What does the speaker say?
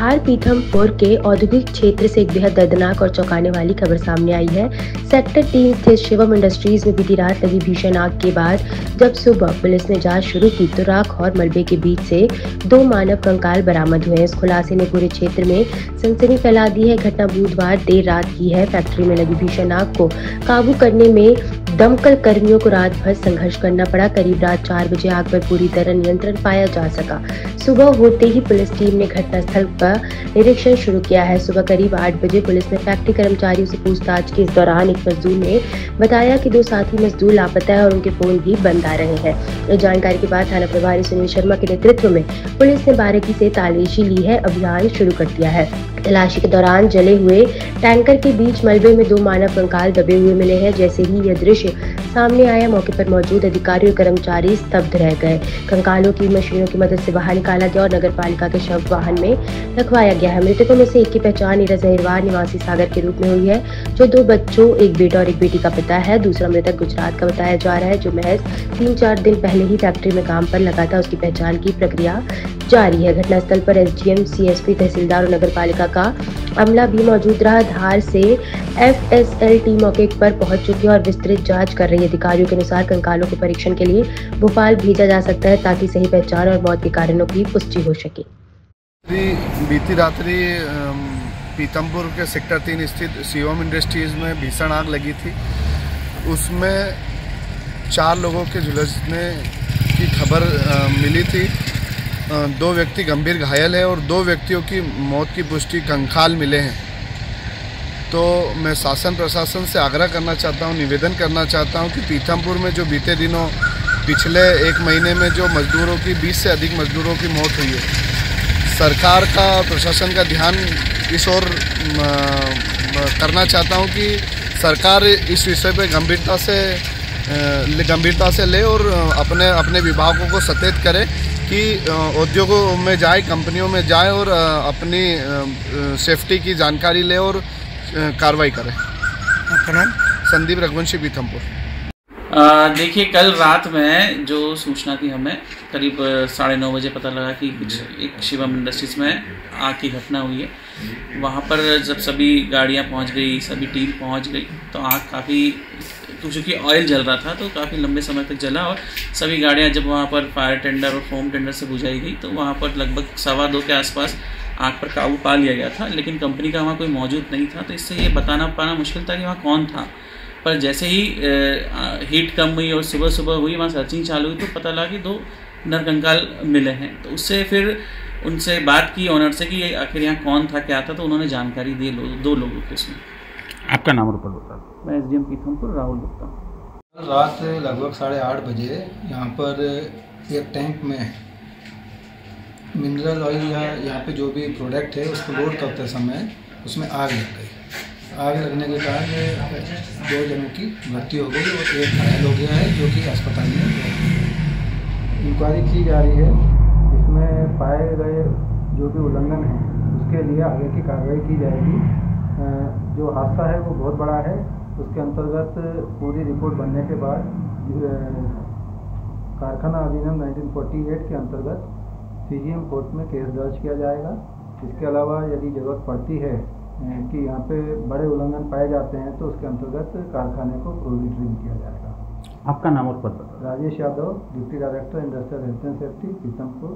धार पीथमपुर के औद्योगिक क्षेत्र से एक बेहद दर्दनाक और चौंकाने वाली खबर सामने आई है। सेक्टर 3 स्थित शिवम इंडस्ट्रीज में बीती रात लगी भीषण आग के बाद जब सुबह पुलिस ने जांच शुरू की तो राख और मलबे के बीच से 2 मानव कंकाल बरामद हुए। इस खुलासे ने पूरे क्षेत्र में सनसनी फैला दी है। घटना बुधवार देर रात की है। फैक्ट्री में लगी भीषण आग को काबू करने में दमकल कर्मियों को रात भर संघर्ष करना पड़ा। करीब रात 4 बजे आग पर पूरी तरह नियंत्रण पाया जा सका। सुबह होते ही पुलिस टीम ने घटनास्थल का निरीक्षण शुरू किया है। सुबह करीब 8 बजे पुलिस ने फैक्ट्री कर्मचारियों से पूछताछ की। इस दौरान एक मजदूर ने बताया कि 2 साथी मजदूर लापता है और उनके फोन भी बंद आ रहे हैं। इस जानकारी के बाद थाना प्रभारी सुनील शर्मा के नेतृत्व में पुलिस ने बारीकी से तलाशी ली है। अभियान शुरू कर दिया है। तलाशी के दौरान जले हुए टैंकर के बीच मलबे में 2 मानव कंकाल दबे हुए मिले हैं। जैसे ही यह दृश्य सामने आया, मौके पर मौजूद अधिकारी और कर्मचारी स्तब्ध रह गए। कंकालों की मशीनों की मदद से बाहर निकाला गया और नगर पालिका के शव वाहन में रखवाया गया है। मृतकों में से एक की पहचान नीरज अहिरवार निवासी सागर के रूप में हुई है, जो 2 बच्चों, एक बेटा और एक बेटी का पिता है। दूसरा मृतक गुजरात का बताया जा रहा है, जो महज 3-4 दिन पहले ही फैक्ट्री में काम पर लगा था। उसकी पहचान की प्रक्रिया जारी है। घटनास्थल पर एसडीएम, सीएसपी, तहसीलदार और नगर पालिका का अमला भी मौजूद रहा। धार से एफएसएल टीम मौके पर पहुंच चुकी है और विस्तृत जांच कर रही है। अधिकारियों के अनुसार कंकालों के परीक्षण के लिए भोपाल भेजा जा सकता है ताकि सही पहचान और मौत के कारणों की पुष्टि हो सके। बीती रात्रि पीथमपुर के सेक्टर 3 स्थित शिवम इंडस्ट्रीज में भीषण आग लगी थी। उसमें 4 लोगों के झुलसने की खबर मिली थी। 2 व्यक्ति गंभीर घायल है और 2 व्यक्तियों की मौत की पुष्टि कंकाल मिले हैं। तो मैं शासन प्रशासन से आग्रह करना चाहता हूं, निवेदन करना चाहता हूं कि पीथमपुर में जो बीते दिनों पिछले 1 महीने में जो मजदूरों की 20 से अधिक मजदूरों की मौत हुई है, सरकार का, प्रशासन का ध्यान इस ओर करना चाहता हूं कि सरकार इस विषय पे गंभीरता से ले और अपने विभागों को सचेत करे कि उद्योगों में जाए, कंपनियों में जाए और अपनी सेफ्टी की जानकारी ले और कार्रवाई करें। आपका नाम? संदीप रघुवंशी, पीथमपुर। देखिए, कल रात में जो सूचना थी हमें करीब 9:30 बजे पता लगा कि एक शिवम इंडस्ट्रीज में आग की घटना हुई है। वहाँ पर जब सभी गाड़ियाँ पहुँच गई, सभी टीम पहुँच गई तो आग काफ़ी, चूँकि ऑयल जल रहा था तो काफ़ी लंबे समय तक जला और सभी गाड़ियाँ जब वहाँ पर फायर टेंडर और फोम टेंडर से बुझाई गई तो वहाँ पर लगभग 2:15 के आसपास आग पर काबू पा लिया गया था। लेकिन कंपनी का वहाँ कोई मौजूद नहीं था, तो इससे ये बताना पाना मुश्किल था कि वहाँ कौन था। पर जैसे ही हीट कम हुई और सुबह हुई, वहाँ सर्चिंग चालू हुई तो पता लगा कि 2 नरकंकाल मिले हैं। तो उससे फिर उनसे बात की ओनर से कि आखिर यहाँ कौन था, क्या था, तो उन्होंने जानकारी दी 2 लोगों के उसमें। आपका नाम और पद बता। मैं एसडीएम पीथमपुर राहुल गुप्ता। कल रात लगभग 8:30 बजे यहाँ पर एक टैंक में मिनरल ऑयल या यहाँ पे जो भी प्रोडक्ट है उसको लोड करते समय उसमें आग लग गई। आग लगने के कारण 2 जनों की मृत्यु हो गई और एक घायल हो गया है, जो कि अस्पताल में इंक्वायरी की जा रही है। इसमें पाए गए जो भी उल्लंघन है उसके लिए आगे की कार्रवाई की जाएगी। जो हादसा है वो बहुत बड़ा है, उसके अंतर्गत पूरी रिपोर्ट बनने के बाद कारखाना अधिनियम 1948 के अंतर्गत सीजीएम कोर्ट में केस दर्ज किया जाएगा। इसके अलावा यदि ज़रूरत पड़ती है कि यहाँ पे बड़े उल्लंघन पाए जाते हैं तो उसके अंतर्गत कारखाने को प्रोहिबिट किया जाएगा। आपका नाम और पद बता। Rajesh Yadav, deputy director industrial health and safety, Pithampur.